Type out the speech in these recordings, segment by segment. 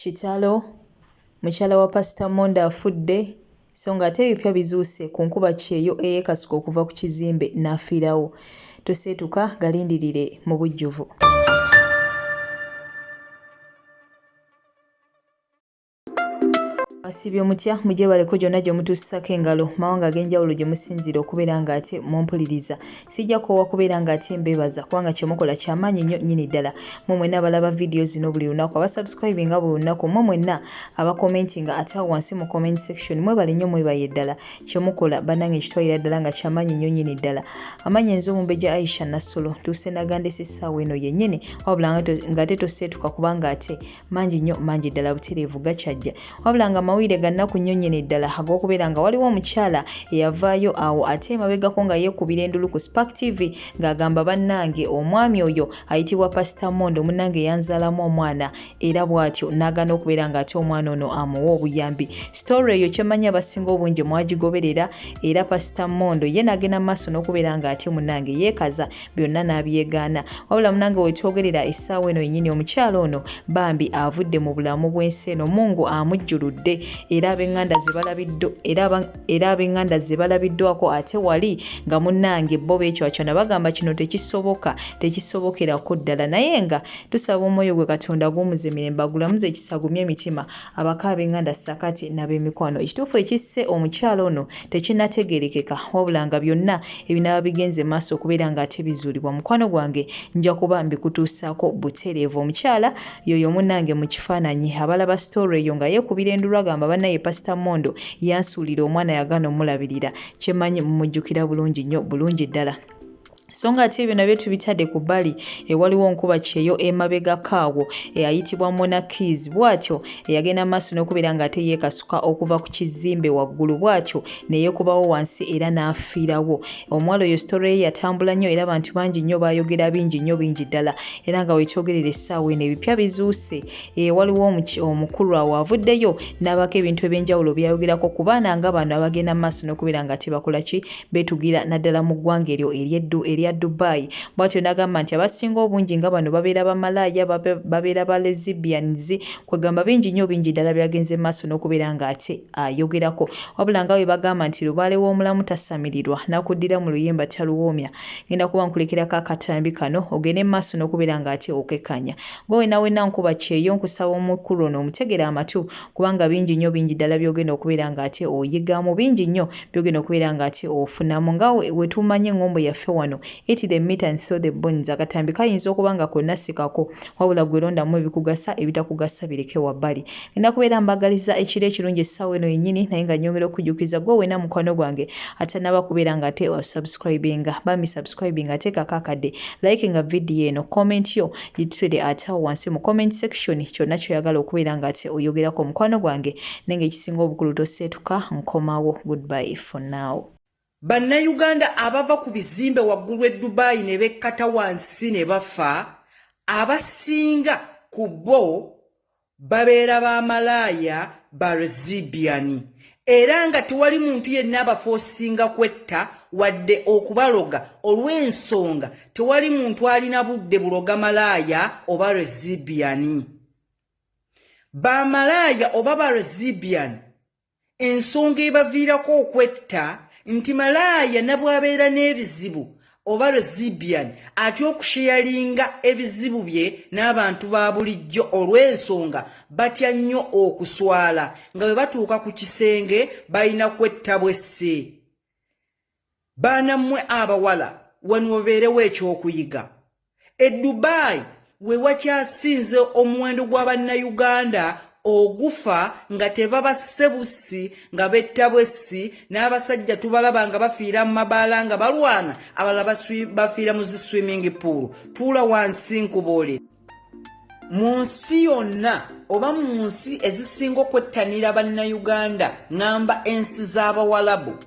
Kitalo, Mukyala wa Pastor Mondo afudde so ng'ate ebipya bizuuse ku nkuba kyeyo ey'ekasuka okuva ku kizimbe n'afiirawo. Toseetuka galindirire mu bujjuvu. Asibye mutya mujye baleko gyonna gye mutuusako engalo mawanga ag'enjawulo gye musinzira okubeera ng'ate mumpuliriza. Sijja koowa kubeera ng'ate mbeebaza kubanga kye mukola ky'amaanyi nnyo nnyini ddala. Mmwe mwenna abalaba vidiyo zino buli lunaku, abasubscribinga buli lunaku, mmwe mwenna abakomentinga ate awo wansi mu comment section mwebale nnyo mwebaye ddala. Kye mukola bannange kitwalira ddala nga ky'amaanyi nnyo nnyini ddala. Amaanyi enzo Omumbejja Aisha Nassolo tuuse nagandese essaawa eno yennyini wabula ng'ate toseetuka kubanga ate mangi nnyo mangi ddala butereevu gakyajja. Wabula nga mawulire ga nnaku nnyo nnyini ddala ag'okubeera nga waliwo omukyala eyavaayo awo ate emabegako nga yeekubira endulu ku Spark TV ng'agamba bannange omwami oyo ayitibwa Pastor Mondo munnange yanzaalamu omwana era bw'atyo n'agaana okubeera ng'ate omwana ono amuwa obuyambi. Story eyo kyemmanyi abasinga obungi mwagigoberera era Pastor Mondo ye n'agenda mu maaso n'okubeera ng'ate munnange yeekaza byonna n'abyegaana. Wabula munnange we twogerera essaawa eno yennyini omukyala ono bambi avudde mu bulamu bw'ensi eno, Mungu amujjuludde era ab'enganda ze balabiddwako ate wali nga munnange bo beekywakyona bagamba kino tekisobokerako ddala, naye nga tusaba omwoyo gwe Katonda gumuze emirembe agulamuze ekisagumye emitima abaka ab'enganda sakati n'ab'emikwano. Ekituufu ekisse omukyala ono tekinnategeerekeka wabula nga byonna ebinaaba bigenze maaso okubeera ng'ate bizuulibwa. Mukwano gwange nja kuba mbikutuusaako butereevu. Omukyala yoyo munnange mu kifaananyi abalaba story eyo nga yeekubira endulu agamba bannaye Pastor Mondo yansuulira omwana yagaana omulabirira. Kyemmanyi mumujjukira bulungi nnyo bulungi ddala. So nga ate ebyo nabyo tubitadde ku bbali ewaliwo nkuba kyeyo emabegako awo eyayitibwa Monarchies bw'atyo eyagenda maaso n'okubeera ng'ate yeekasuka okuva ku kizimbe waggulu bw'atyo ne yeekubawo wansi era n'afiirawo. Omuwala oyo story ye yatambula nnyo era abantu bangi nnyo baayogera bingi nnyo bingi ddala era nga weekyogerera essaawa eno ebipya bizuuse. Waliwo omukulu awo avuddeyo n'abako ebintu eby'enjawulo byayogerako ku baana nga bano abagenda maaso n'okubeera ng'ate bakola ki beetugira naddala mu ggwanga eryo erya Dubai. Bw'atyo n'agamba nti abasinga obungi nga bano babeera bamalaaya, babeera ba lesbians, kwegamba bingi nnyo bingi ddala byagenze maaso n'okubeera ng'ate ayogerako. Wabula nga bwe bagamba nti lubaale w'omulamu tasamirirwa n'akuddira mu luyimba taluwoomya. Ngenda kuba nkulekerako akatambi kano ogende maaso n'okubeera ng'ate okekkanya. Gwe wenna nkuba kyeyo nkusaba omukulu ono omutegere amatu kubanga bingi nnyo bingi ddala byogenda okubeera ng'ate oyigamu, bingi nnyo byogenda okubeera ng'ate ofunamu. Nga we tumanye engombo yaffe wano eat the meat and throw the bones. Akatambi kayinza okuba nga konna sikako wabula gwe londamu ebikugasa ebitakugasa bireke wabbali. Ngenda kubeera mbagaliza ekiro ekirungi essaawa eno yennyini naye nga nyongera okujjukiza gwe wenna mukwano gwange atannaba kubeera ng'ate osubscribinga bambi subscribing ateekako akadde like nga vidiyo eno comment yo gitutere ate awo wansi mu comment section kyonna kyoyagala okubeera ng'ate oyogerako mukwano gwange nange ekisinga obukulu toseetuka nkomawo. Goodbye for now. Bannayuganda abava ku bizimbe waggulu e Dubai ne bekkata wansi ne bafa, abasinga ku bo babeera bamalaaya ba lesbian era nga tewali muntu yenna abafoosinga kwetta wadde okubaloga olw'ensonga tewali muntu alina budde buloga malaaya oba lesbian. Bamalaaya oba ba lesbian ensonga ebaviirako okwetta nti malaaya nabwabeera n'ebizibu oba lesbian atya okusheyalinga ebizibu bye n'abantu ba bulijjo olw'ensonga batya nnyo okuswala nga bwe batuuka ku kisenge balina kwetta bwesse. Baana mmwe abawala wano wabeerewo ekyokuyiga. E Dubai we wakyasinze omuwendo gw'abannayuganda ogufa nga tebabasse bussi nga betta bwessi n'abasajja tubalaba nga bafiira mu mabaala nga balwana abalala bafiira mu zi swimming pool. Tuula wansi nkuboole. Mu nsi yonna oba mu nsi ezisinga okwettanira bannayuganda ngamba ensi z'Abawalabu,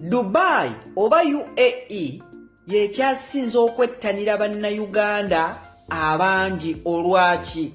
Dubai oba UAE yekyasinze okwettanira bannayuganda abangi. Olwaki?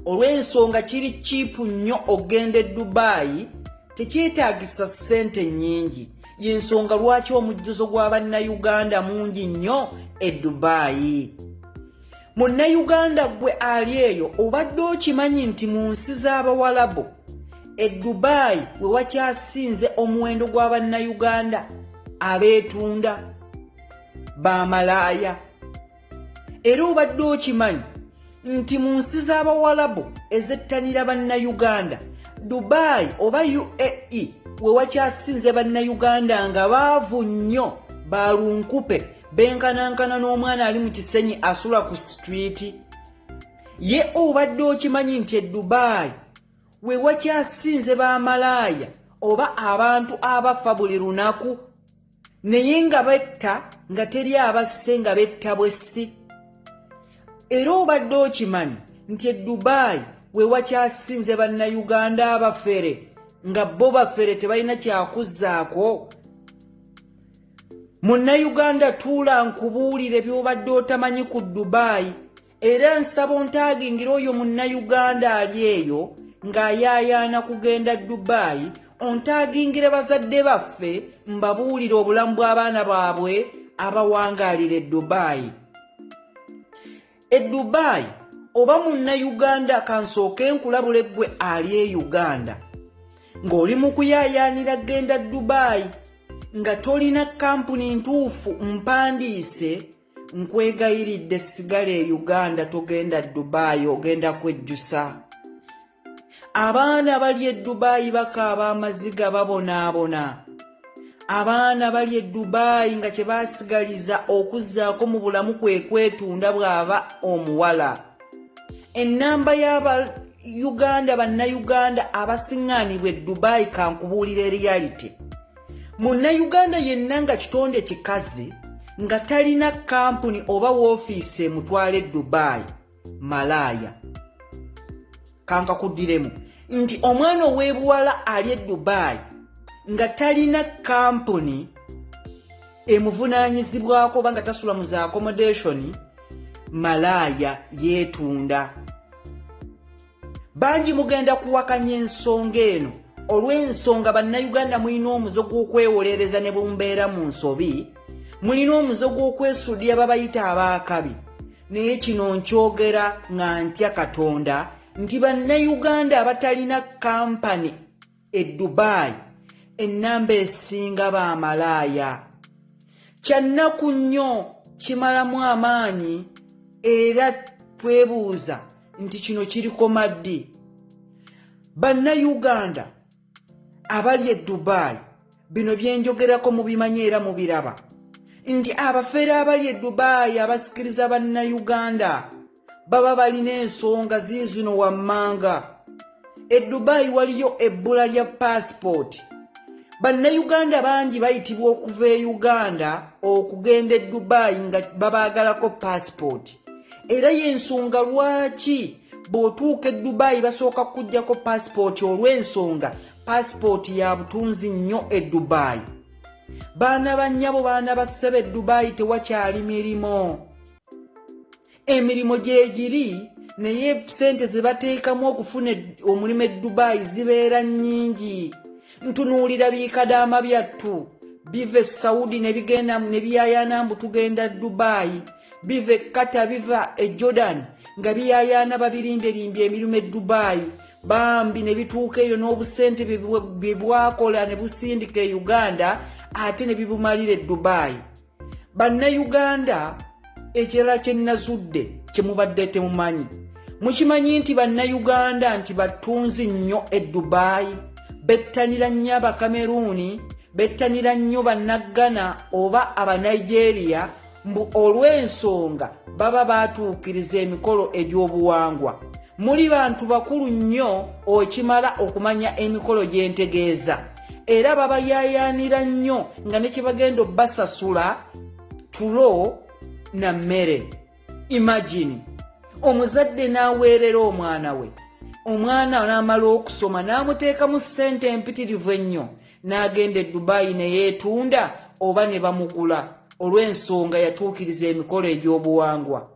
Olw'ensonga kiri chipu nnyo ogende Dubai tekyetaagisa ssente nnyingi. Y'ensonga lwaki omujjuzo gw'abannayuganda mungi nnyo e Dubai. Munnayuganda gwe ali eyo obadde okimanyi nti mu nsi z'Abawalabu Dubai we wakyasinze omuwendo gw'Abannayuganda abeetunda bamalaaya. Era obadde okimanyi nti mu nsi z'Abawalabu ezettanira Bannayuganda Dubai oba UAE we wakyasinze Bannayuganda nga baavu nnyo balunkupe benkanankana n'omwana ali mu kisenyi asula ku street. Ye obadde okimanyi nti Dubai we wakyasinze bamalaaya oba abantu abafa buli lunaku naye nga betta nga teri abasse nga betta bwessi. Era obadde okimanyi nti Dubai we wakyasinze Bannayuganda abafere nga bo bafere tebalina kyakuzzaako. Munnayuganda tuula nkubuulire by'obadde otamanyi ku Dubai, era nsaba ontaagingira oyo munnayuganda ali eyo ng'ayaayaana kugenda Dubai, ontaagingire bazadde baffe mbabuulire obulamu bw'abaana baabwe abawangaalira Dubai. Dubai oba munnayuganda kansooke nkulabule ggwe ali e Uganda ng'oli mu kuyaayaanira genda Dubai nga tolina kampuni ntuufu mpandiise, nkwegayiridde sigala e Uganda togenda Dubai, ogenda kwejjusa. Abaana bali e Dubai bakaaba amaziga babonaabona. Abaana bali e Dubai nga kye baasigaliza okuzzaako mu bulamu kwe kwetunda bw'aba omuwala. Ennamba y'Aba-Uganda bannayuganda abasiŋŋaanibwa e Dubai kankubuulira reality. Munnayuganda yenna nga kitonde kikazi nga talina kampuni oba woofiisi emutwala e Dubai, malaaya. Kankakuddiremu nti omwana ow'ebuwala ali e Dubai nga talina kampuni emuvunaanyizibwako oba nga tasula mu za accommodation, malaaya, yeetunda. Bangi mugenda kuwakanya ensonga eno olw'ensonga bannayuganda mulina omuze gw'okwewolereza ne bumbeera mu nsobi, mulina omuze gw'okwesuddya babayita abaakabi. Naye kino nkyogera nga ntya Katonda nti bannayuganda abatalina kampani e Dubai ennamba esinga baamalaaya. Kyannaku nnyo, kimalamu amaanyi, era twebuuza nti kino kirikoma ddi? Bannayuganda abali e Dubai, bino byenjogerako mubimanyi era mubiraba, nti abafere abali e Dubai abasikiriza bannayuganda baba balina ensonga ziizino wammanga. E Dubai waliyo ebbula lya passport. Bannayuganda bangi bayitibwa okuva e Uganda okugenda e Dubai nga babaagalako passport. Era y'ensonga lwaki bw'otuuka e Dubai basooka kuggyako passport, olw'ensonga passport ya butunzi nnyo e Dubai. Baana bannyabo, baana bassebe, e Dubai tewakyali mirimo. Emirimu gye giri, naye ssente ze bateekamu okufuna omulimu e Dubai zibeera nnyingi. Ntunuulira biikadaama byattu biva e Saudi ne bigenda ne biyaayaana mbu tugenda Dubai, biva e Qatar, biva e Jordan nga biyaayaana babirinderimbye emirimu e Dubai, bambi ne bituuka eyo n'obusente bye bwakola ne busindika e Uganda ate ne bibumalira e Dubai. Bannayuganda, ekirala kye nazudde kye mubadde temumanyi, mukimanyi nti bannayuganda nti batunzi nnyo e Dubai, bettanira nnyo Abakameruni, bettanira nnyo Bannagana oba Abanigeria, mbu olw'ensonga baba baatuukiriza emikolo egy'obuwangwa. Muli bantu bakulu nnyo okimala okumanya emikolo gye ntegeeza, era babayaayaanira nnyo nga ne kye bagenda obbasasula tulo na mmere. Imagine omuzadde n'aweerera omwana we, omwana n'amala okusoma n'amuteekamu ssente empitirivu ennyo, n'agenda e Dubai ne yeetunda oba ne bamugula olw'ensonga yatuukiriza emikolo egy'obuwangwa.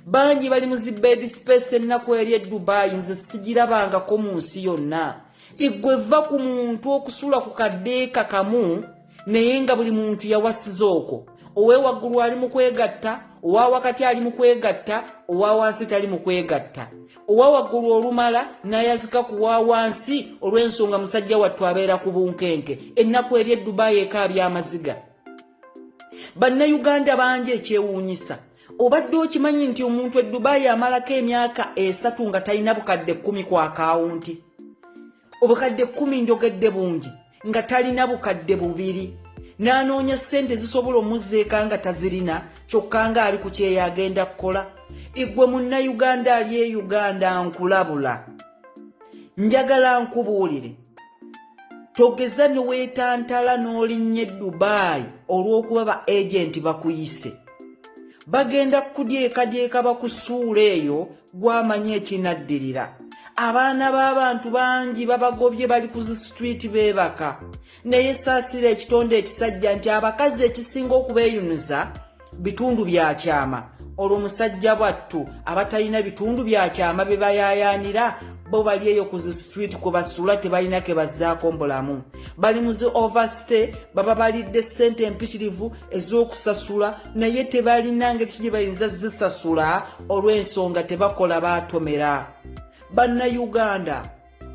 Bangi bali mu zibed space ennaku eri e Dubai, nze sigirabangako mu nsi yonna. Igwe va ku muntu okusula ku kaddeeka kamu naye nga buli muntu yawasiza okwo. Owewaggulu ali mu kwegatta, owa wakati ali mu kwegatta, owa wansi tali mu kwegatta. Owa waggulu olumala n'ayazika ku wa wansi olw'ensonga musajja wattu abeera ku bunkenke. Ennaku eri Dubai ekaabya amaziga. Bannayuganda bangi ekyewuunyisa. Obadde okimanyi nti omuntu Dubai amalako emyaka 3 nga talina bukadde 10 ku akawunti. Obukadde 10 njogedde bungi nga talina bukadde 2. N'anoonya ssente zisobola omuzzeeka nga tazirina kyokka nga ali ku kyeyo agenda kukola. Igwe munnayuganda ali e Uganda nkulabula. Njagala nkubuulire. Togeza ne weetantala n'olinnye Dubai olw'okuba ba agenti bakuyise. Bagenda kudyeka bakusuula eyo gwamanye ekinaddirira. Abaana b'abantu bangi babagobye bali ku street beebaka. Naye saasira ekitonde ekisajja nti abakazi ekisinga okubeeyunuza bitundu bya kyama. Olwo musajja bwattu abatalina bitundu bya kyama be bayaayaanira bo bali eyo ku street kwe basula tebalina ke bazzaako mbulamu. Bali mu overstay baba balidde ssente empitirivu ez'okusasula naye tebalina ngeri gye bayinza zisasula olw'ensonga tebakola baatomera. Bannayuganda,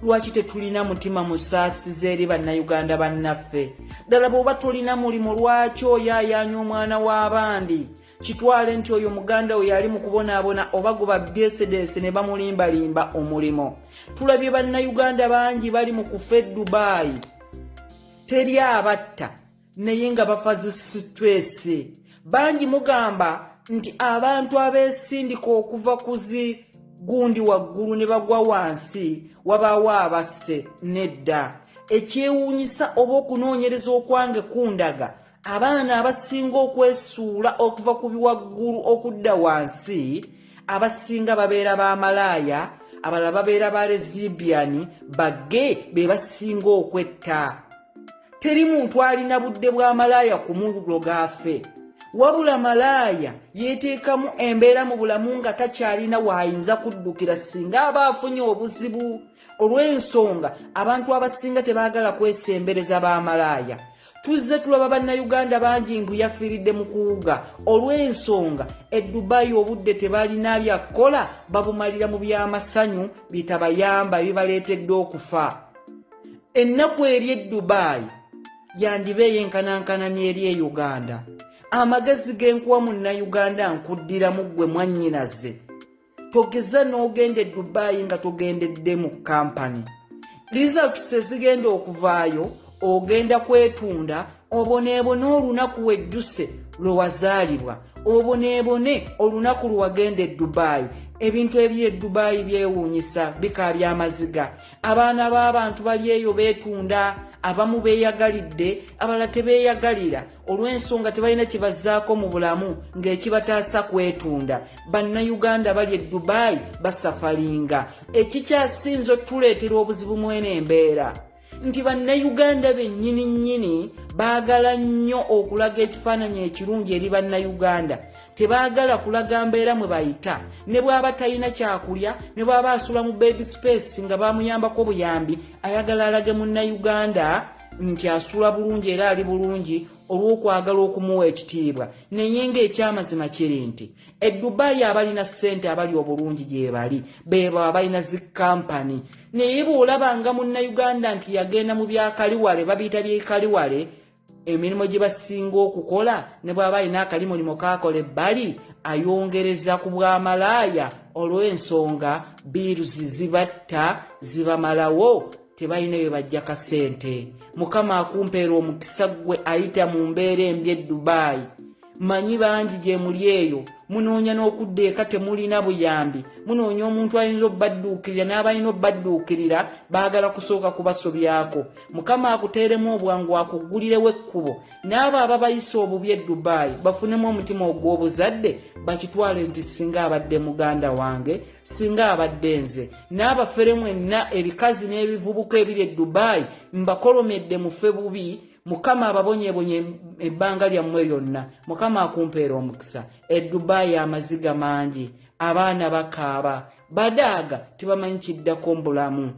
lwaki tetulina mutima musaasize eri bannayuganda bannaffe? Ddala bw'oba tolina mulimu lwaki oyaayaanya omwana w'abandi? Kitwale nti oyo muganda we yali mu kubonaabona oba guba byesedese ne bamulimbalimba omulimo. Tulabye bannayuganda bangi bali mu kufa Dubai. Teri abatta naye nga bafa zi stress. Bangi mugamba nti abantu abeesindika okuva ku zi gundi waggulu ne bagwa wansi wabaawo abasse nedda. Ekyewuunyisa oba okunoonyereza okwange kundaga abaana abasinga okwesuula okuva ku biwaggulu okudda wansi abasinga babeera b'amalaaya, abalala babeera ba lesbian, bagge be basinga okwetta. Teri muntu alina budde bw'amalaaya ku mulo gaffe. Wabula malaaya yeteekamu embeera mu bulamu nga takyalina waayinza kuddukira singa aba afunye obuzibu. Olw'ensonga abantu abasinga tebaagala kwesembereza b'amalaaya. Tuzze tulaba bannayuganda bangi mbu yafiiridde mu kuwuga olw'ensonga Dubai obudde tebalina byakukola babumalira mu by'amasanyu bitabayamba bibaleetedde okufa. Ennaku eri Dubai yandibe yenkanankana n'eri e Uganda. Amagezi g'enkuwa munnayuganda nkuddira mu ggwe mwannyinaze. Togeza n'ogende Dubai nga togendedde mu kampani. Results ezigenda okuvaayo ogenda kwetunda oboneebone olunaku wejjuse lwe wazaalibwa, oboneebone olunaku lwe wagenda Dubai. Ebintu eby'e Dubai byewuunyisa bikaabya amaziga. Abaana b'abantu bali eyo beetunda, abamu beeyagalidde, abalala tebeeyagalira olw'ensonga tebalina kye bazzaako mu bulamu ng'ekibataasa kwetunda. Bannayuganda bali e Dubai basafalinga. Ekikyasinze otuleetera obuzibu mwene embeera nti bannayuganda bennyini baagala nnyo okulaga ekifaananyi ekirungi eri bannayuganda. Tebaagala kulaga mbeera mwe bayita. Ne bw'aba talina kyakulya, ne bw'aba asula mu bed space nga bamuyambako buyambi, ayagala alage munnayuganda nti asula bulungi era ali bulungi olw'okwagala okumuwa ekitiibwa. Naye ng'ekyamazima kiri nti Dubai abalina ssente abali obulungi gye bali beebo abalina zi kampani. Naye bw'olaba nga munnayuganda nti yagenda mu byakaliwale babiyita byekaliwale, emirimu gye basinga okukola ne bw'aba alina akalimulimo k'akola ebbali ayongereza ku bw'amalaaya olw'ensonga biiruzi zibatta zibamalawo tebalina bye bajja kasente. Mukama akumpeera omukisa gwe ayita mu mbeera embi Dubai. Manyi bangi gye muli eyo munoonya n'okudda eka temulina buyambi, munoonya omuntu ayinza obbadduukirira n'abalina obbadduukirira baagala kusooka kubasobyako. Mukama akuteeremu obwangu akuggulirewo ekkubo. N'abo ababayisa obubi Dubai bafunemu omutima ogw'obuzadde bakitwale nti singa abadde muganda wange, singa abadde nze. N'abafere mwenna ebikazi n'ebivubuka ebiri Dubai mbakolomedde mufe bubi. Mukama ababonyeebonye ebbanga lyammwe lyonna. Mukama akumpeera omukisa. Dubai amaziga mangi, abaana bakaaba, badaaga tebamanyi kiddako mbulamu.